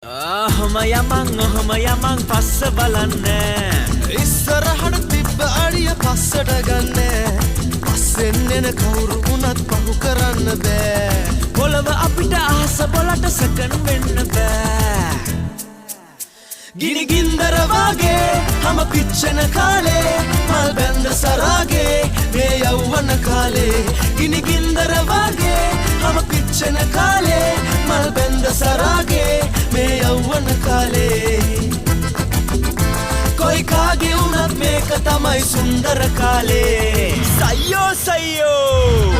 ඔහොම යමන් පස්ස බලන්න ඉස්සරහට තිබ්බ අඩිය පස්සට ගන්න පස්සෙන් එන කවුරු වුණත් පහු කරන්න බෑ පොළව අපිට අහස බොලට සකන් වෙන්න බෑ ගිනි ගින්දර වගේ හැම පිච්චෙන කාලේ මල් බැඳ සරාගේ මේ යෞවන කාලේ ගිනි ගින්දර වගේ හැම පිච්චෙන කාලේ මල් බැඳ සරාගේ මේ යෞවන කාලේ කොයි කාගේ වුණත් මේක තමයි සුන්දර කාලේ සයියෝ සයියෝ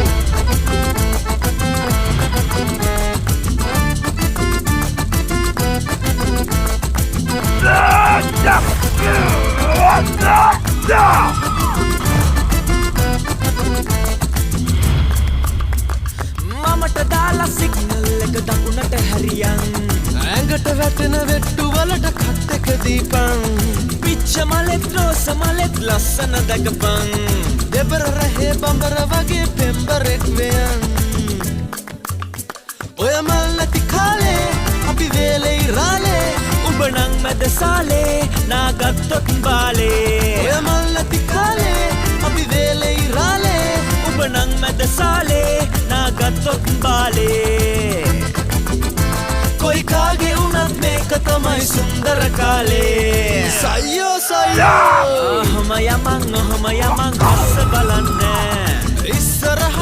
මමට දාලා සිග්නල් එක දකුණට හැරියන් ඇඟට වැටෙන වෙට්ටු වලට කට් එක දීපන් පිච්ච මලෙත් රෝස මලෙත් ලස්සන දැකපන් දෙබර රහේ බඹර වගේ පෙම්බරෙක් වෙයන් ඔය මල් නැති කාලේ අපි වේලේ ඉරාලේ උඹ නං මැද සාලේ නාගත්තොත් බාලේ ඔය මල් නැති කාලේ අපි වේලේ ඉරාලේ උඹ නං මැද සාලේ නාගත්තොත් බාලේ කොයි කාගේ වුණත් මේක තමයි සුන්දර කාලේ සයියෝ සයියෝ ඔහොම යමන් පස්ස බලන්න ඉස්සරහ